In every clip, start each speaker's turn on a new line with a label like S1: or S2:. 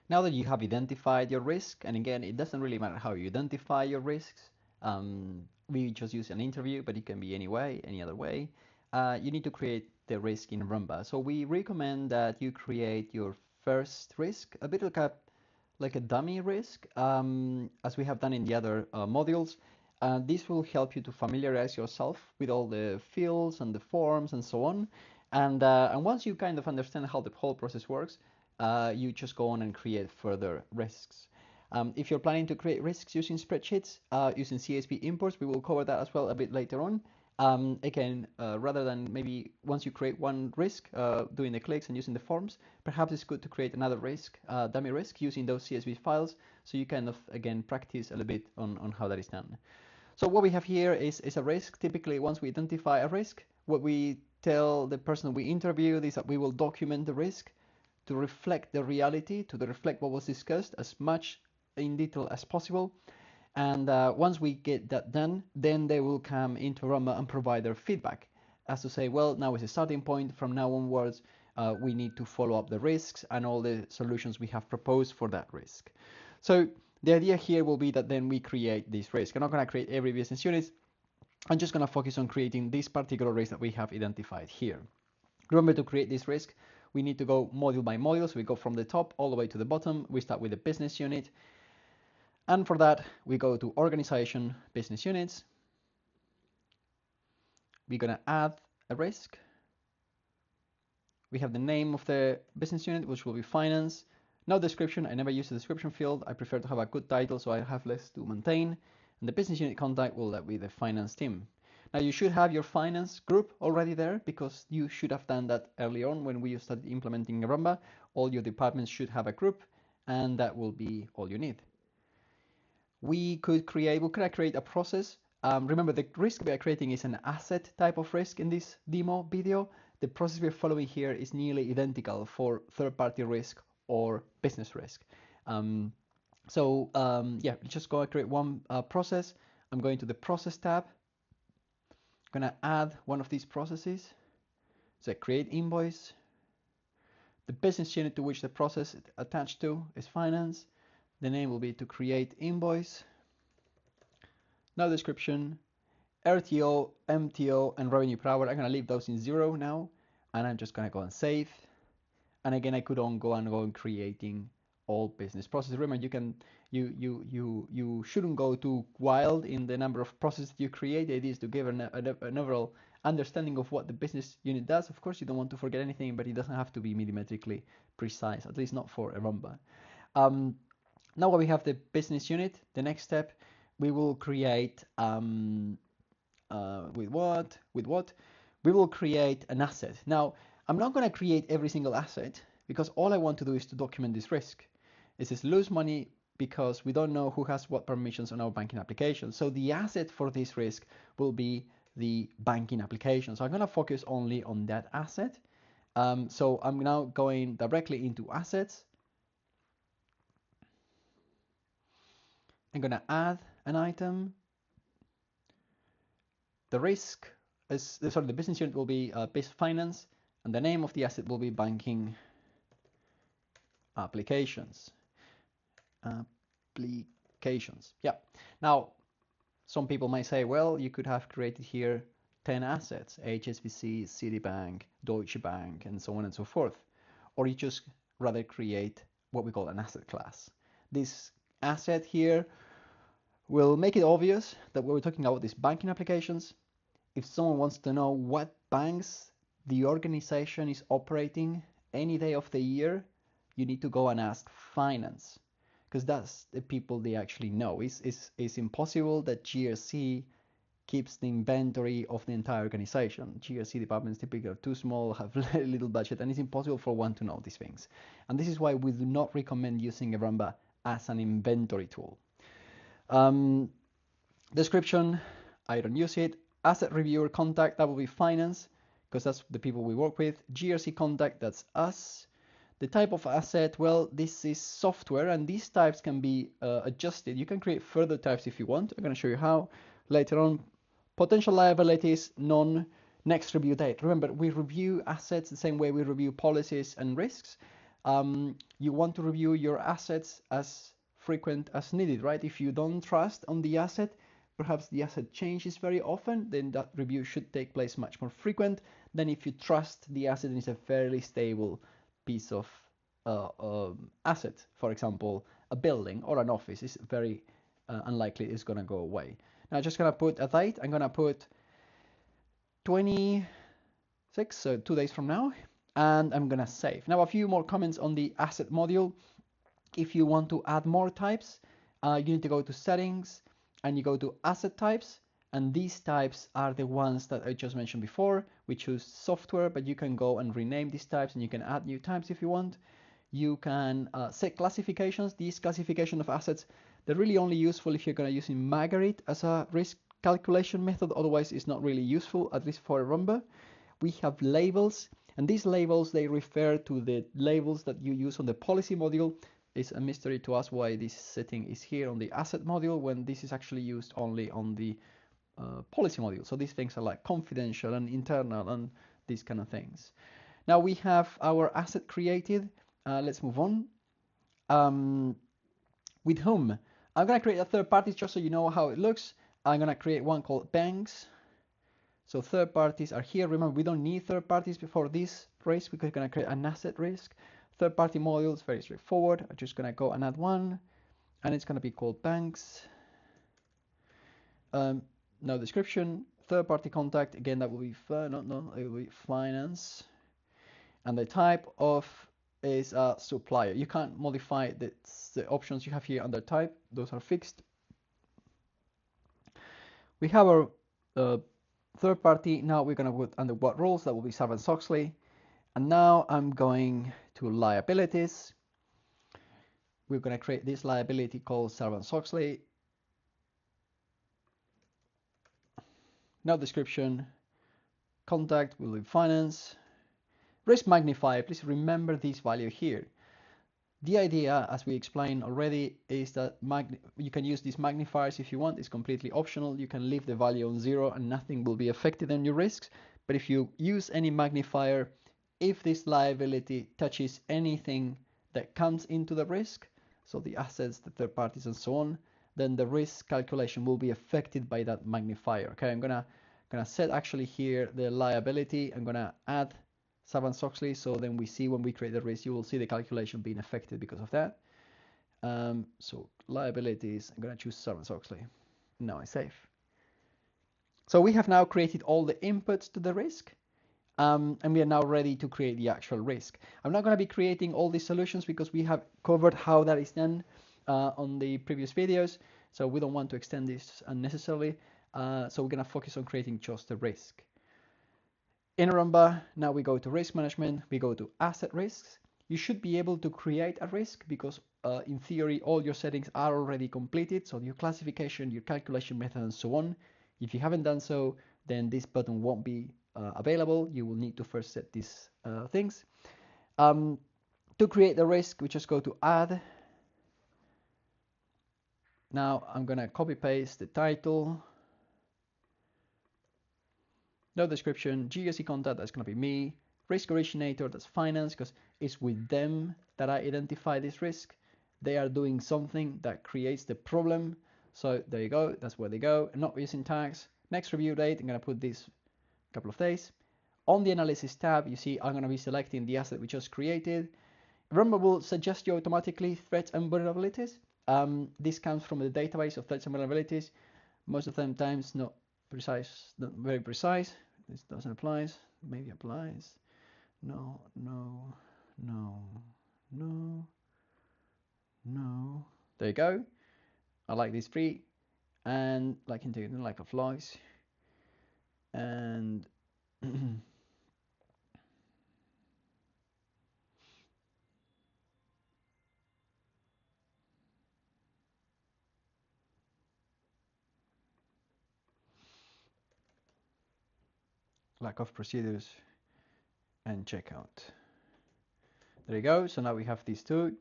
S1: Now that you have identified your risk, and again, it doesn't really matter how you identify your risks. We just use an interview, but it can be any way, any other way. You need to create the risk in Rumba. So we recommend that you create your first risk, a bit like a dummy risk, as we have done in the other modules. This will help you to familiarize yourself with all the fields and the forms and so on. And once you kind of understand how the whole process works, you just go on and create further risks. If you're planning to create risks using spreadsheets, using CSV imports, we will cover that as well a bit later on. Again, rather than maybe once you create one risk, doing the clicks and using the forms, perhaps it's good to create another risk, dummy risk, using those CSV files, so you kind of, again, practice a little bit on how that is done. So what we have here is a risk. Typically, once we identify a risk, what we tell the person we interviewed is that we will document the risk to reflect the reality, to reflect what was discussed as much in detail as possible. And once we get that done, then they will come into Rumba and provide their feedback as to say, well, now is a starting point. From now onwards, we need to follow up the risks and all the solutions we have proposed for that risk. So the idea here will be that then we create this risk. I'm not going to create every business unit. I'm just going to focus on creating this particular risk that we have identified here. Remember, to create this risk, we need to go module by module. So we go from the top all the way to the bottom. We start with the business unit. And for that, we go to organization, business units. We're going to add a risk. We have the name of the business unit, which will be finance. No description. I never use the description field. I prefer to have a good title so I have less to maintain. And the business unit contact will be the finance team. Now you should have your finance group already there, because you should have done that early on when we started implementing Rumba. All your departments should have a group, and that will be all you need. We could create a process. Remember, the risk we are creating is an asset type of risk in this demo video. The process we're following here is nearly identical for third-party risk or business risk. Yeah, just go and create one process. I'm going to the process tab. I'm going to add one of these processes. So create invoice. The business unit to which the process is attached to is finance. The name will be to create invoice. No description. RTO, MTO, and revenue per hour. I'm going to leave those in 0 now. And I'm just going to go and save. And again, I could go on creating all business processes. Remember, you shouldn't go too wild in the number of processes you create. The idea is to give an overall understanding of what the business unit does. Of course, you don't want to forget anything, but it doesn't have to be millimetrically precise, at least not for a Rumba. Now that we have the business unit, the next step, we will create with what? We will create an asset. Now, I'm not going to create every single asset, because all I want to do is to document this risk. This is lose money because we don't know who has what permissions on our banking application. So the asset for this risk will be the banking application. So I'm going to focus only on that asset. So I'm now going directly into assets. I'm going to add an item. The risk is, sorry, the business unit will be business finance, and the name of the asset will be banking applications. Yeah. Now, some people might say, well, you could have created here 10 assets, HSBC, Citibank, Deutsche Bank, and so on and so forth. Or you just rather create what we call an asset class. This asset here will make it obvious that we're talking about these banking applications. If someone wants to know what banks the organization is operating any day of the year, you need to go and ask finance, because that's the people they actually know. It's impossible that GRC keeps the inventory of the entire organization. GRC departments typically are too small, have very little budget, and it's impossible for one to know these things. And this is why we do not recommend using a Rumba as an inventory tool. Description, I don't use it. Asset reviewer contact, that will be finance, because that's the people we work with. GRC contact, that's us. The type of asset, well, this is software, and these types can be adjusted. You can create further types if you want. I'm going to show you how later on. Potential liabilities, none. Next review date. Remember, we review assets the same way we review policies and risks. You want to review your assets as frequent as needed, right? If you don't trust on the asset, perhaps the asset changes very often, then that review should take place much more frequent than if you trust the asset and it's a fairly stable piece of asset. For example, a building or an office is very unlikely it's going to go away. Now I'm just going to put a date. I'm going to put 26, so 2 days from now, and I'm going to save. Now a few more comments on the asset module. If you want to add more types, you need to go to settings and you go to asset types, and these types are the ones that I just mentioned before. We choose software, but you can go and rename these types and you can add new types if you want. You can set classifications. These classification of assets, they're really only useful if you're going to use Margarit as a risk calculation method. Otherwise, it's not really useful, at least for a Rumba. We have labels, and these labels, they refer to the labels that you use on the policy module. It's a mystery to us why this setting is here on the asset module when this is actually used only on the policy module. So these things are like confidential and internal and these kind of things. Now we have our asset created. Let's move on. With whom? I'm going to create a third party just so you know how it looks. I'm going to create one called banks. So third parties are here. Remember, we don't need third parties before this risk because we're going to create an asset risk. Third party modules, very straightforward. I'm just going to go and add one, and it's going to be called banks. No description. Third party contact, again, that will be it will be finance. And the type of is a supplier. You can't modify the options you have here under type. Those are fixed. We have our third party. Now we're going to put under what rules. That will be Sarbanes-Oxley. And now I'm going to liabilities. We're going to create this liability called Sarbanes-Oxley. No description. Contact will be finance. Risk magnifier, please remember this value here. The idea, as we explained already, is that you can use these magnifiers if you want. It's completely optional. You can leave the value on 0 and nothing will be affected on your risks. But if you use any magnifier, if this liability touches anything that comes into the risk, so the assets, the third parties and so on, then the risk calculation will be affected by that magnifier. Okay, I'm gonna set actually here the liability. I'm gonna add Sarbanes-Oxley, so then we see when we create the risk, you will see the calculation being affected because of that. So liabilities, I'm going to choose Sarbanes-Oxley. Now I save. So we have now created all the inputs to the risk, and we are now ready to create the actual risk. I'm not going to be creating all these solutions because we have covered how that is done on the previous videos, so we don't want to extend this unnecessarily. So we're going to focus on creating just the risk. In Rumba, now we go to risk management, we go to asset risks. You should be able to create a risk because in theory, all your settings are already completed. So your classification, your calculation method, and so on. If you haven't done so, then this button won't be available. You will need to first set these things. To create the risk, we just go to add. Now I'm going to copy paste the title. No description, GSE contact, that's going to be me. Risk originator, that's finance, because it's with them that I identify this risk. They are doing something that creates the problem. So there you go, that's where they go. I'm not using tags. Next review date, I'm going to put this couple of days. On the analysis tab, you see I'm going to be selecting the asset we just created. Rumba will suggest you automatically threats and vulnerabilities. This comes from the database of threats and vulnerabilities. Most of them times not precise, not very precise. This doesn't apply. Maybe applies. No, no, no, no, no. There you go. I like these three, and like into like a flies, and lack of procedures and checkout. There you go. So now we have these two.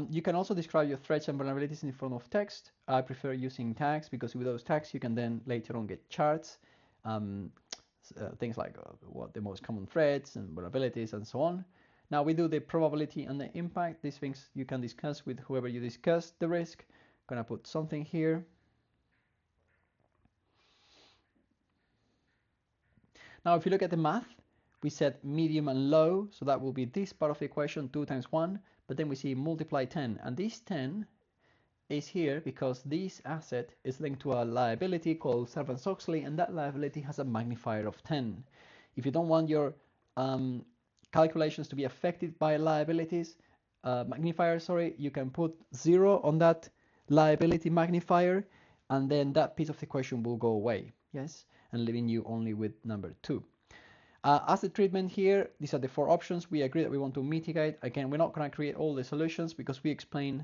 S1: You can also describe your threats and vulnerabilities in the form of text. I prefer using tags because with those tags you can then later on get charts, things like what the most common threats and vulnerabilities and so on. Now we do the probability and the impact. These things you can discuss with whoever you discuss the risk. Gonna put something here. Now if you look at the math, we said medium and low, so that will be this part of the equation, 2 times 1, but then we see multiply 10, and this 10 is here because this asset is linked to a liability called Sarbanes-Oxley, and that liability has a magnifier of 10. If you don't want your calculations to be affected by liabilities, magnifier, sorry, you can put 0 on that liability magnifier, and then that piece of the equation will go away, yes, and leaving you only with number 2. Asset treatment here, these are the 4 options. We agree that we want to mitigate. Again, we're not going to create all the solutions because we explain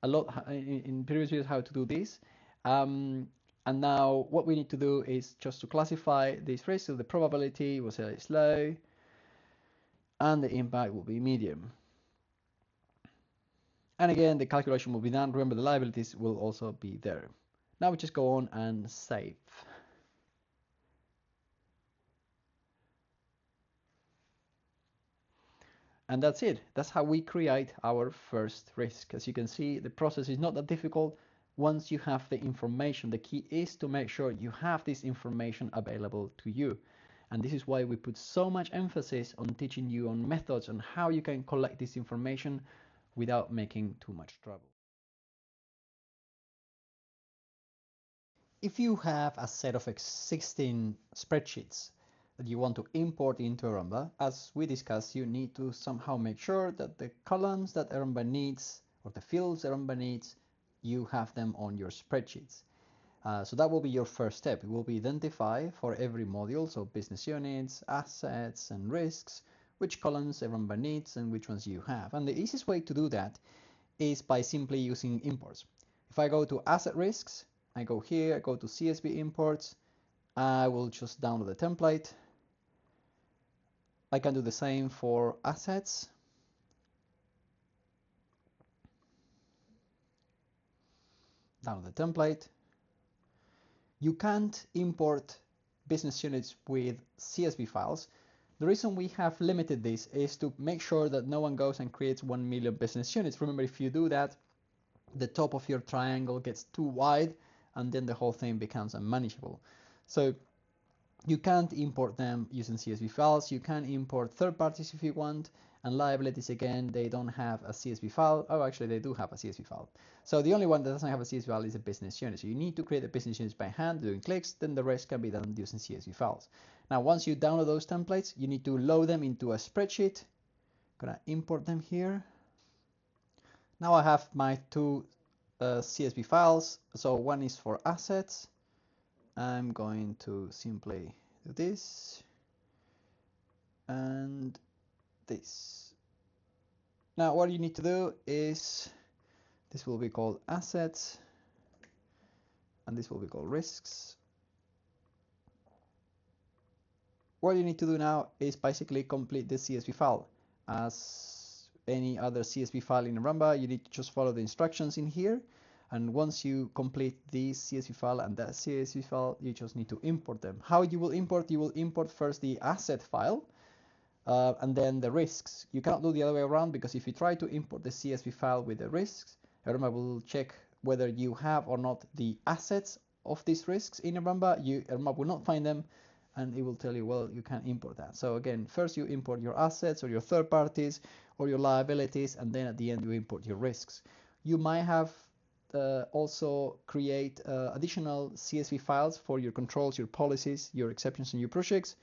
S1: a lot in previous videos how to do this. And now what we need to do is just to classify this risk. So the probability will say it's low, and the impact will be medium. And again, the calculation will be done. Remember, the liabilities will also be there. Now we just go on and save. And that's it. That's how we create our first risk. As you can see, the process is not that difficult once you have the information. The key is to make sure you have this information available to you. And this is why we put so much emphasis on teaching you on methods on how you can collect this information without making too much trouble. If you have a set of existing spreadsheets that you want to import into Arumba, as we discussed, you need to somehow make sure that the columns that Arumba needs or the fields Arumba needs, you have them on your spreadsheets. So that will be your first step. It will be identify for every module, so business units, assets, and risks, which columns Arumba needs and which ones you have. And the easiest way to do that is by simply using imports. If I go to asset risks, I go here, I go to CSV imports, I will just download the template. I can do the same for assets. Download the template. You can't import business units with CSV files. The reason we have limited this is to make sure that no one goes and creates 1 million business units. Remember, if you do that, the top of your triangle gets too wide and then the whole thing becomes unmanageable. So you can't import them using CSV files. You can import third parties if you want, and liabilities, again, they don't have a CSV file. Oh, actually they do have a CSV file. So the only one that doesn't have a CSV file is a business unit. So you need to create a business unit by hand doing clicks, then the rest can be done using CSV files. Now once you download those templates, you need to load them into a spreadsheet. I'm gonna import them here. Now I have my 2 CSV files. So one is for assets. I'm going to simply do this and this. Now what you need to do is, this will be called assets and this will be called risks. What you need to do now is basically complete the CSV file. As any other CSV file in Arumba, you need to just follow the instructions in here. And once you complete this CSV file and that CSV file, you just need to import them. How you will import first the asset file and then the risks. You cannot do the other way around, because if you try to import the CSV file with the risks, Arumba will check whether you have or not the assets of these risks in Arumba. Arumba will not find them, and it will tell you, well, you can't import that. So again, first you import your assets or your third parties or your liabilities, and then at the end you import your risks. You might have also create additional CSV files for your controls, your policies, your exceptions, and your projects.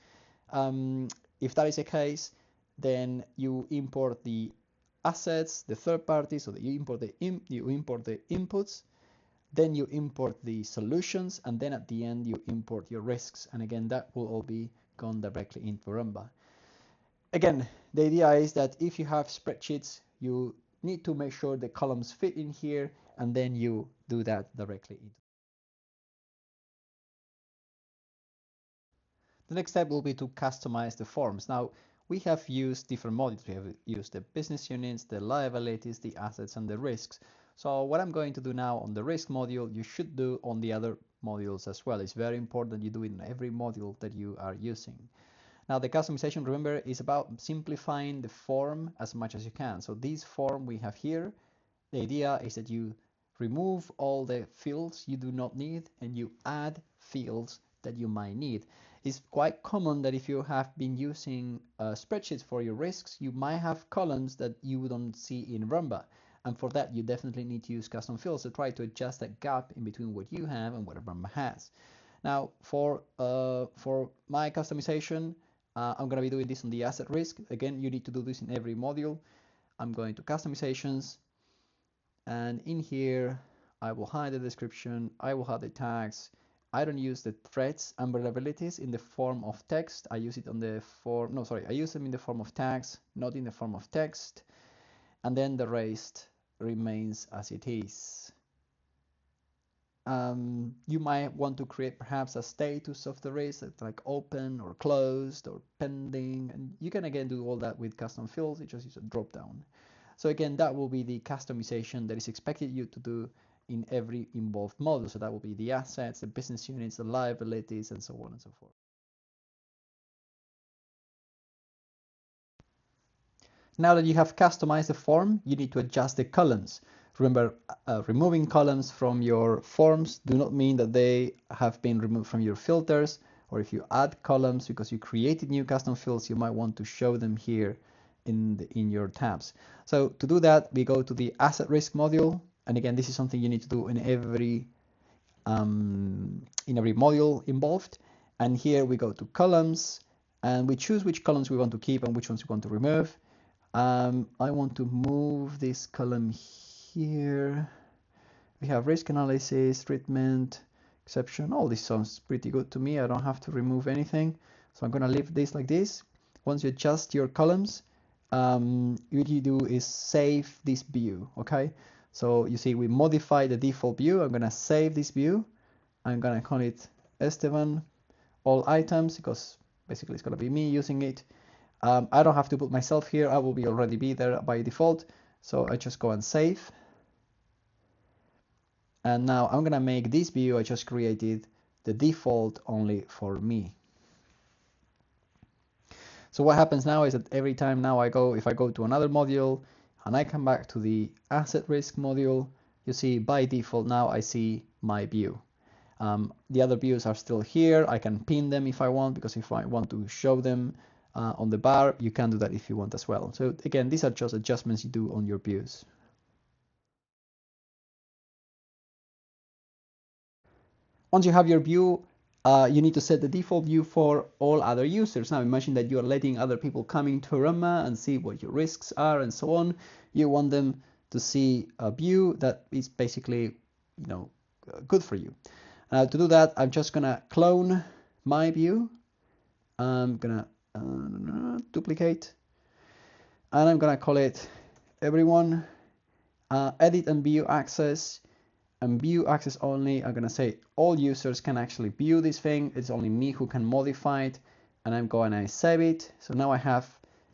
S1: If that is the case, then you import the assets, the third parties, so that you import the inputs, then you import the solutions, and then at the end you import your risks. And again, that will all be gone directly into Arumba. Again, the idea is that if you have spreadsheets, you need to make sure the columns fit in here, and then you do that directly into. The next step will be to customize the forms. Now, we have used different modules. We have used the business units, the liabilities, the assets, and the risks. So what I'm going to do now on the risk module, you should do on the other modules as well. It's very important that you do it in every module that you are using. Now the customization, remember, is about simplifying the form as much as you can. So this form we have here, the idea is that you remove all the fields you do not need and you add fields that you might need. It's quite common that if you have been using spreadsheets for your risks, you might have columns that you don't see in Rumba. And for that, you definitely need to use custom fields to try to adjust that gap in between what you have and what Rumba has. Now, for my customization, I'm going to be doing this on the asset risk. Again, you need to do this in every module. I'm going to customizations, and in here, I will hide the description. I will hide the tags. I don't use the threads and vulnerabilities in the form of text. I use it on the form, no, sorry, I use them in the form of tags, not in the form of text. And then the rest remains as it is. You might want to create perhaps a status of the risk, like open or closed or pending, and you can again do all that with custom fields. You just use a drop down. So again, that will be the customization that is expected you to do in every involved model. So that will be the assets, the business units, the liabilities, and so on and so forth. Now that you have customized the form, you need to adjust the columns. Remember, removing columns from your forms do not mean that they have been removed from your filters, or if you add columns because you created new custom fields, you might want to show them here in your tabs. So to do that, we go to the asset risk module, and again, this is something you need to do in every module involved. And here we go to columns, and we choose which columns we want to keep and which ones we want to remove. I want to move this column here. We have risk analysis, treatment, exception. All this sounds pretty good to me. I don't have to remove anything. So I'm going to leave this like this. Once you adjust your columns, what you do is save this view, okay? So you see we modify the default view. I'm going to save this view. I'm going to call it Esteban all items because basically it's going to be me using it. I don't have to put myself here. I will already be there by default. So I just go and save. And now I'm going to make this view I just created the default only for me. So what happens now is that every time now if I go to another module and I come back to the asset risk module, you see by default now I see my view. The other views are still here. I can pin them if I want, because if I want to show them on the bar, you can do that if you want as well. So again, these are just adjustments you do on your views. Once you have your view, you need to set the default view for all other users. Now imagine that you are letting other people come into Rumba and see what your risks are and so on. You want them to see a view that is basically, good for you. To do that, I'm just gonna clone my view. I'm gonna duplicate, and I'm gonna call it everyone. Edit and view access. And view access only, I'm going to say all users can actually view this thing. It's only me who can modify it. And I'm going to save it. So now I have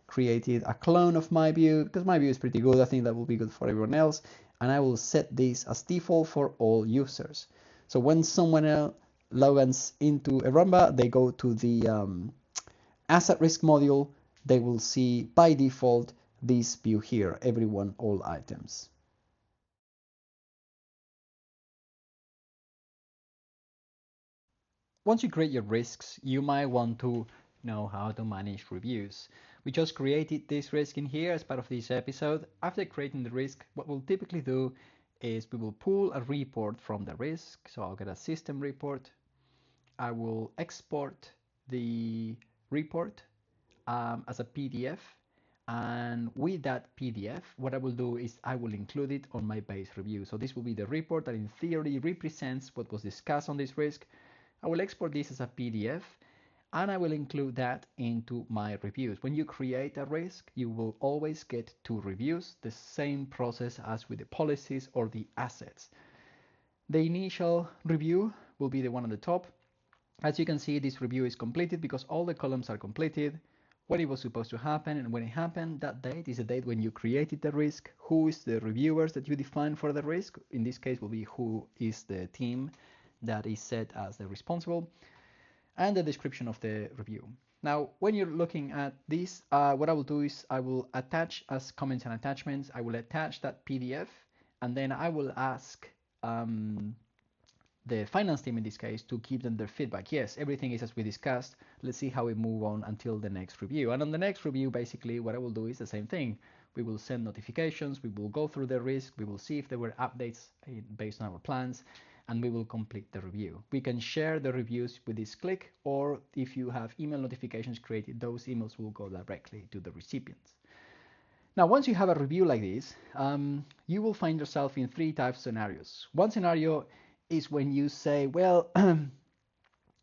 S1: created a clone of my view, because my view is pretty good. I think that will be good for everyone else. And I will set this as default for all users. So when someone else logs into a Rumba, they go to the asset risk module, they will see by default this view here, everyone, all items. Once you create your risks, you might want to know how to manage reviews. We just created this risk in here as part of this episode. After creating the risk, what we'll typically do is we will pull a report from the risk. So I'll get a system report. I will export the report as a PDF. And with that PDF, what I will do is I will include it on my base review. So this will be the report that in theory represents what was discussed on this risk. I will export this as a PDF and I will include that into my reviews. When you create a risk, you will always get 2 reviews, the same process as with the policies or the assets. The initial review will be the one on the top. As you can see, this review is completed because all the columns are completed, when it was supposed to happen and when it happened. That date is the date when you created the risk, who is the reviewers that you define for the risk. In this case will be who is the team that is set as the responsible, and the description of the review. Now, when you're looking at this, what I will do is I will attach as comments and attachments, I will attach that PDF, and then I will ask the finance team in this case to give them their feedback. Yes, everything is as we discussed. Let's see how we move on until the next review. And on the next review, basically what I will do is the same thing. We will send notifications, we will go through the risk, we will see if there were updates based on our plans, and we will complete the review. We can share the reviews with this click, or if you have email notifications created, those emails will go directly to the recipients. Now, once you have a review like this, you will find yourself in three types of scenarios. One scenario is when you say, well,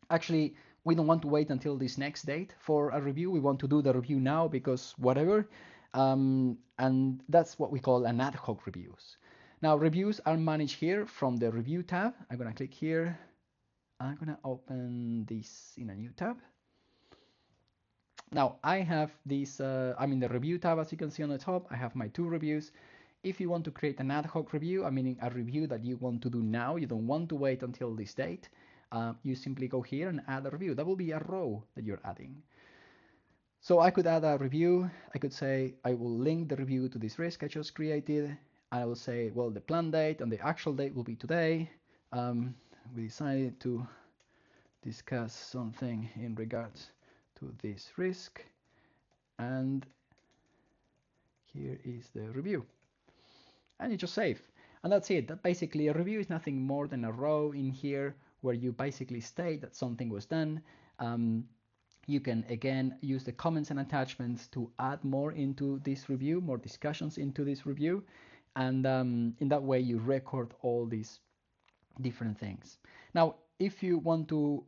S1: actually, we don't want to wait until this next date for a review. We want to do the review now because whatever. And that's what we call an ad hoc reviews. Now, reviews are managed here from the review tab. I'm going to click here. I'm going to open this in a new tab. Now I have this, I'm in the review tab, as you can see on the top. I have my 2 reviews. If you want to create an ad hoc review, meaning a review that you want to do now, you don't want to wait until this date, you simply go here and add a review. That will be a row that you're adding. So I could add a review. I could say I will link the review to this risk I just created. I will say, well, the planned date and the actual date will be today. We decided to discuss something in regards to this risk, and here is the review, and you just save, and that's it. That basically, a review is nothing more than a row in here where you basically state that something was done. You can again use the comments and attachments to add more into this review, more discussions into this review, and in that way you record all these different things. Now, if you want to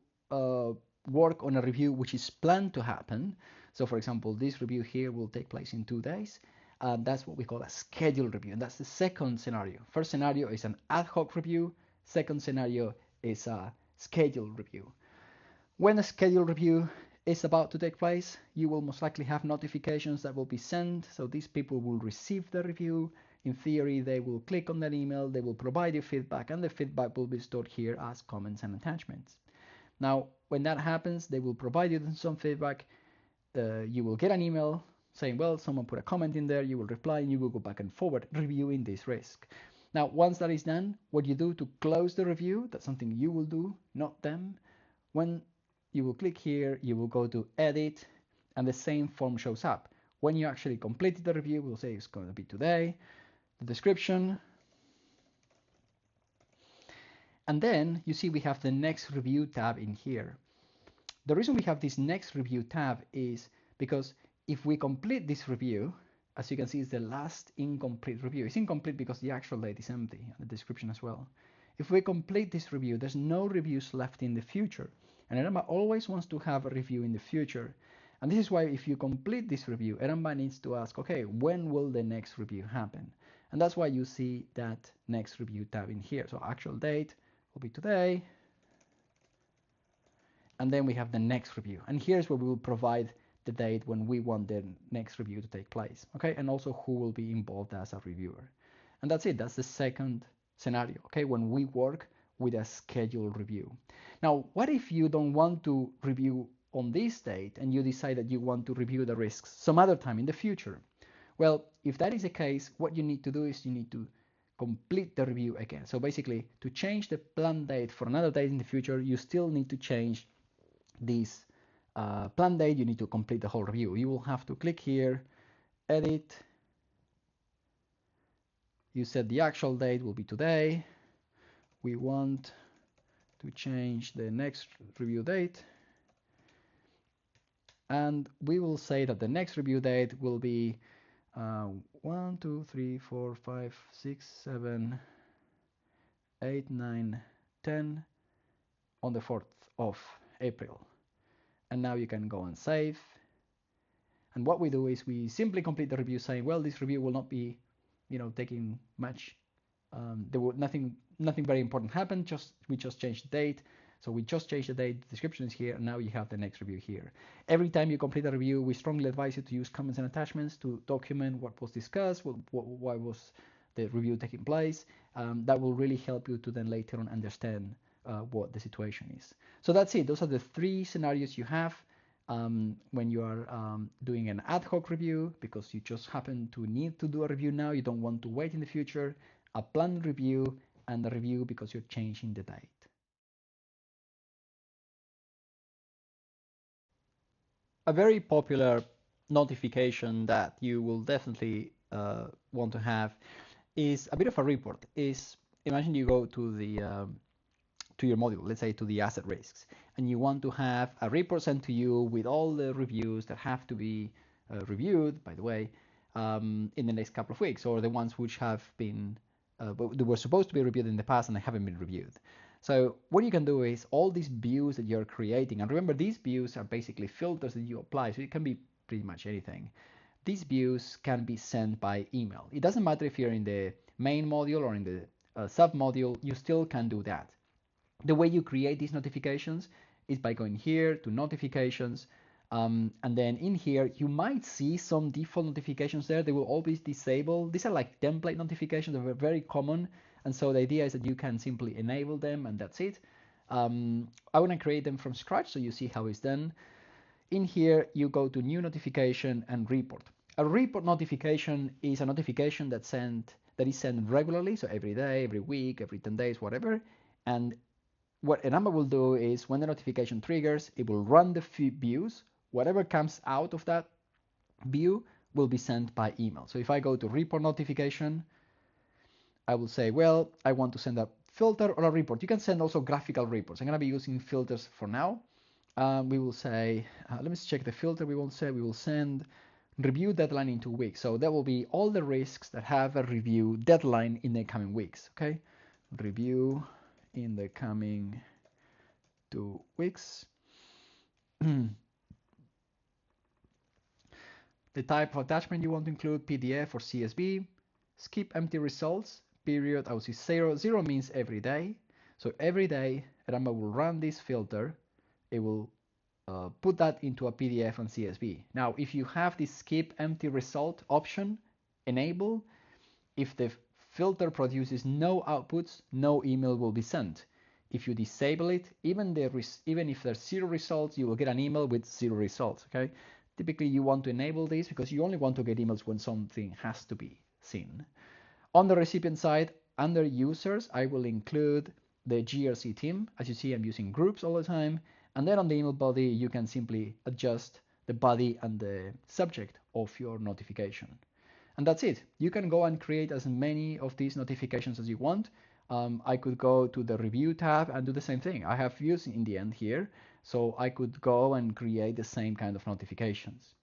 S1: work on a review which is planned to happen, so for example, this review here will take place in 2 days. That's what we call a scheduled review, and that's the second scenario. First scenario is an ad hoc review. Second scenario is a scheduled review. When a scheduled review is about to take place, you will most likely have notifications that will be sent, so these people will receive the review. In theory, they will click on that email, they will provide you feedback, and the feedback will be stored here as comments and attachments. Now, when that happens, they will provide you some feedback. You will get an email saying, well, someone put a comment in there, you will reply, and you will go back and forward reviewing this risk. Now, once that is done, what you do to close the review, that's something you will do, not them. When you will click here, you will go to edit, and the same form shows up. When you actually completed the review, we'll say it's going to be today, the description, and then you see we have the next review tab in here. The reason we have this next review tab is because if we complete this review, as you can see, it's the last incomplete review. It's incomplete because the actual date is empty, and the description as well. If we complete this review, there's no reviews left in the future. And Eramba always wants to have a review in the future. And this is why if you complete this review, Eramba needs to ask, okay, when will the next review happen? And that's why you see that next review tab in here. So actual date will be today. And then we have the next review. And here's where we will provide the date when we want the next review to take place. Okay, and also who will be involved as a reviewer. And that's it. That's the second scenario, okay, when we work with a scheduled review. Now, what if you don't want to review on this date and you decide that you want to review the risks some other time in the future? Well, if that is the case, what you need to do is you need to complete the review again. So basically, to change the planned date for another date in the future, you still need to change this planned date. You need to complete the whole review. You will have to click here, edit. You said the actual date will be today. We want to change the next review date, and we will say that the next review date will be 1, 2, 3, 4, 5, 6, 7, 8, 9, 10 on the 4th of April. And now you can go and save. And what we do is we simply complete the review saying, well, this review will not be, taking much. There will nothing very important happen. We just changed the date. So we just changed the date. The description is here, and now you have the next review here. Every time you complete a review, we strongly advise you to use comments and attachments to document what was discussed, why was the review taking place. That will really help you to then later on understand what the situation is. So that's it. Those are the 3 scenarios you have. when you are doing an ad hoc review because you just happen to need to do a review now, you don't want to wait in the future, a planned review, and a review because you're changing the date. A very popular notification that you will definitely want to have is a bit of a report. Is imagine you go to your module, let's say to the asset risks, and you want to have a report sent to you with all the reviews that have to be reviewed, by the way, in the next couple of weeks, or the ones which have been they were supposed to be reviewed in the past and they haven't been reviewed. So what you can do is all these views that you're creating, and remember these views are basically filters that you apply, so it can be pretty much anything. These views can be sent by email. It doesn't matter if you're in the main module or in the sub module, you still can do that. The way you create these notifications is by going here to notifications, and then in here you might see some default notifications there. They will always disable. These are like template notifications that are very common, and so the idea is that you can simply enable them and that's it. I want to create them from scratch so you see how it's done. In here you go to new notification and report. A report notification is a notification that is sent regularly, so every day, every week, every 10 days, whatever. And what Enamba will do is when the notification triggers, it will run the views. Whatever comes out of that view will be sent by email. So if I go to report notification, I will say, well, I want to send a filter or a report. You can send also graphical reports. I'm going to be using filters for now. We will say, let me check the filter. We will send review deadline in 2 weeks. So that will be all the risks that have a review deadline in the coming weeks. Okay, review in the coming 2 weeks. The type of attachment you want to include, PDF or CSV. Skip empty results, period. I will see 0. 0 means every day. So every day, Enamba will run this filter. It will put that into a PDF and CSV. Now, if you have this skip empty result option enabled, if the filter produces no outputs, no email will be sent. If you disable it, even if there's 0 results, you will get an email with 0 results. Okay. Typically, you want to enable this because you only want to get emails when something has to be seen. On the recipient side, under users, I will include the GRC team. As you see, I'm using groups all the time. And then on the email body, you can simply adjust the body and the subject of your notification. And that's it. You can go and create as many of these notifications as you want. I could go to the review tab and do the same thing. I have views in the end here, so I could go and create the same kind of notifications.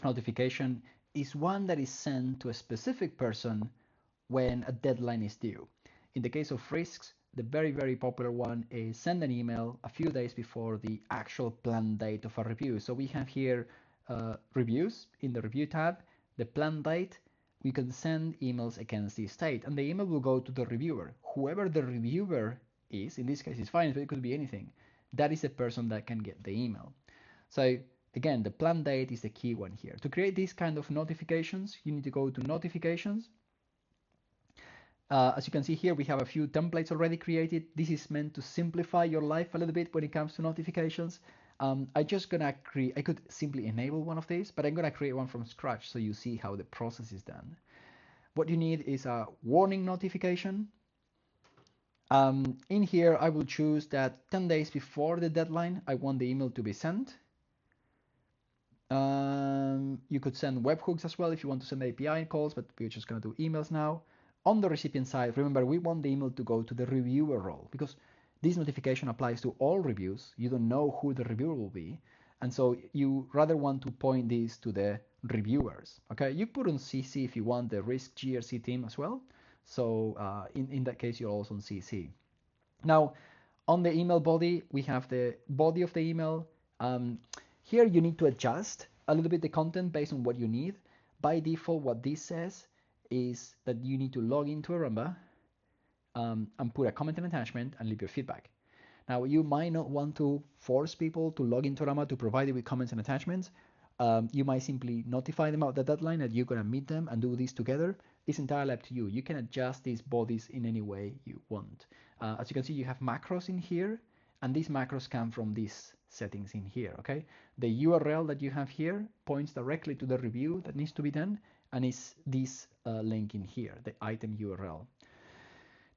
S1: Notification is one that is sent to a specific person when a deadline is due. In the case of risks, the very, very popular one is send an email a few days before the actual planned date of a review. So we have here reviews in the review tab, the planned date. We can send emails against this date, and the email will go to the reviewer. Whoever the reviewer is, in this case it's fine, but it could be anything. That is the person that can get the email. So again, the planned date is the key one here. To create these kind of notifications, you need to go to notifications. As you can see here, we have a few templates already created. This is meant to simplify your life a little bit when it comes to notifications. I could simply enable one of these, but I'm gonna create one from scratch so you see how the process is done. What you need is a warning notification. In here, I will choose that 10 days before the deadline, I want the email to be sent. You could send webhooks as well if you want to send API calls, but we're just going to do emails now. On the recipient side, remember, we want the email to go to the reviewer role because this notification applies to all reviews. You don't know who the reviewer will be. And so you rather want to point this to the reviewers. Okay, you put on CC if you want the risk GRC team as well. So in that case, you're also on CC. Now, on the email body, we have the body of the email. Here you need to adjust a little bit the content based on what you need. By default, what this says is that you need to log into Enamba and put a comment and attachment and leave your feedback. Now, you might not want to force people to log into Enamba to provide you with comments and attachments. You might simply notify them of the deadline that you're going to meet them and do this together. It's entirely up to you. You can adjust these bodies in any way you want. As you can see, you have macros in here. And these macros come from these settings in here, okay? The URL that you have here points directly to the review that needs to be done, and it's this link in here, the item URL.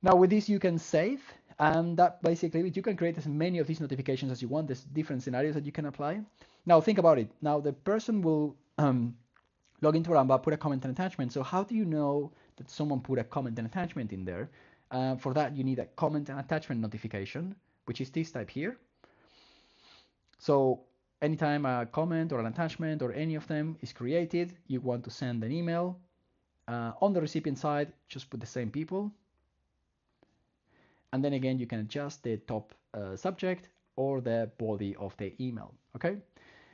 S1: Now with this you can save, and that basically you can create as many of these notifications as you want. There's different scenarios that you can apply. Now think about it. Now the person will log into Ramba, put a comment and attachment. So how do you know that someone put a comment and attachment in there? For that you need a comment and attachment notification, which is this type here. So anytime a comment or an attachment or any of them is created, you want to send an email. On the recipient side, just put the same people. And then again, you can adjust the top subject or the body of the email, okay?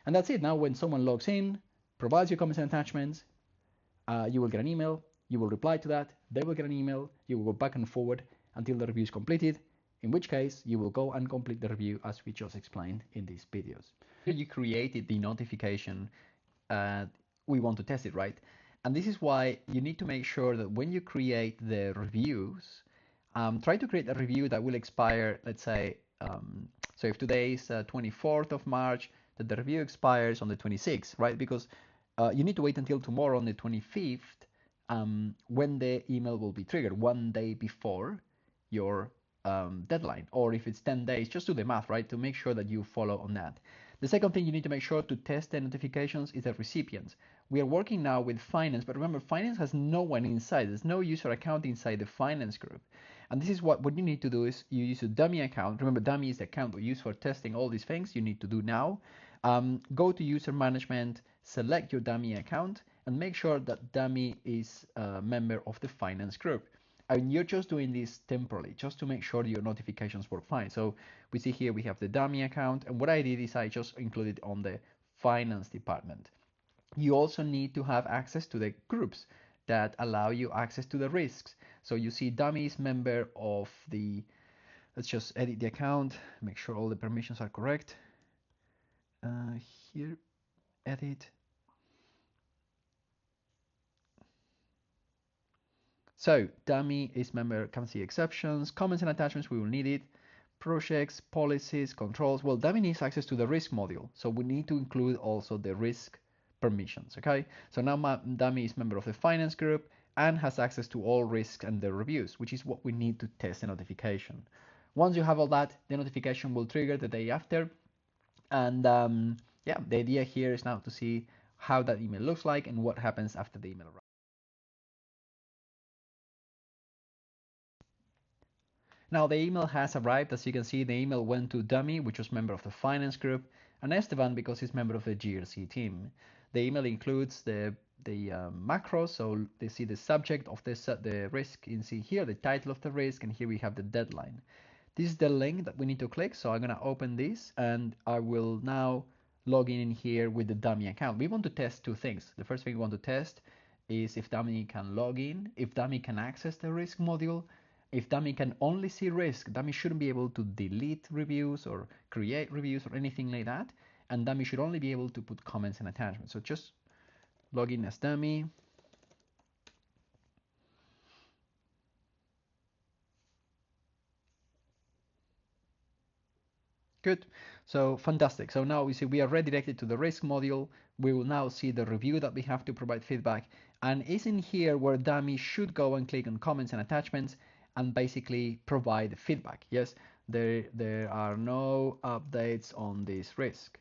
S1: And that's it. Now, when someone logs in, provides you comments and attachments, you will get an email, you will reply to that, they will get an email, you will go back and forward until the review is completed, in which case you will go and complete the review as we just explained in these videos. You created the notification, we want to test it, right? And this is why you need to make sure that when you create the reviews, try to create a review that will expire, let's say, so if today is 24th of March, that the review expires on the 26th, right? Because you need to wait until tomorrow on the 25th when the email will be triggered, 1 day before your deadline. Or if it's 10 days, just do the math, right? To make sure that you follow on that. The second thing you need to make sure to test the notifications is the recipients. We are working now with finance, but remember, finance has no one inside. There's no user account inside the finance group. And this is what you need to do is you use a dummy account. Remember, dummy is the account we use for testing all these things you need to do now. Go to user management, select your dummy account, and make sure that dummy is a member of the finance group. And you're just doing this temporarily, just to make sure your notifications work fine. So we see here we have the dummy account, and what I did is I just included on the finance department. You also need to have access to the groups that allow you access to the risks. So you see dummy is member of the, let's just edit the account, make sure all the permissions are correct. Here, edit. So dummy is member, can see exceptions, comments and attachments, we will need it. Projects, policies, controls. Well, dummy needs access to the risk module. So we need to include also the risk permissions, okay? So now dummy is member of the finance group and has access to all risks and the reviews, which is what we need to test the notification. Once you have all that, the notification will trigger the day after. And yeah, the idea here is now to see how that email looks like and what happens after the email arrives. Now the email has arrived. As you can see, the email went to Dummy, which was member of the finance group, and Esteban because he's member of the GRC team. The email includes the macros, so they see the subject of the risk. You can see here the title of the risk, and here we have the deadline. This is the link that we need to click, so I'm going to open this, and I will now log in here with the Dummy account. We want to test two things. The first thing we want to test is if Dummy can log in, if Dummy can access the risk module. If dummy can only see risk, dummy shouldn't be able to delete reviews or create reviews or anything like that. And dummy should only be able to put comments and attachments. So just log in as dummy. Good. So fantastic. So now we see we are redirected to the risk module. We will now see the review that we have to provide feedback. And is in here where dummy should go and click on comments and attachments and basically provide feedback. Yes, there are no updates on this risk.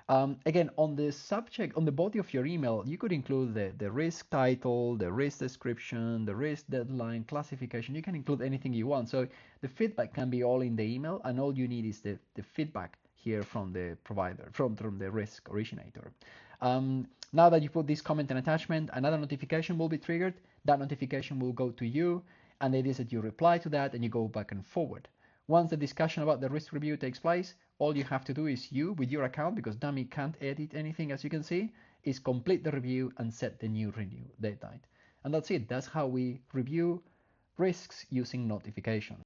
S1: Again, on the subject, on the body of your email, you could include the risk title, the risk description, the risk deadline, classification. You can include anything you want. So the feedback can be all in the email, and all you need is the feedback here from the provider, from the risk originator. Now that you put this comment and attachment, another notification will be triggered. That notification will go to you, and it is that you reply to that and you go back and forward. Once the discussion about the risk review takes place, all you have to do is you, with your account, because dummy can't edit anything as you can see, is complete the review and set the new renew deadline. And that's it. That's how we review risks using notifications.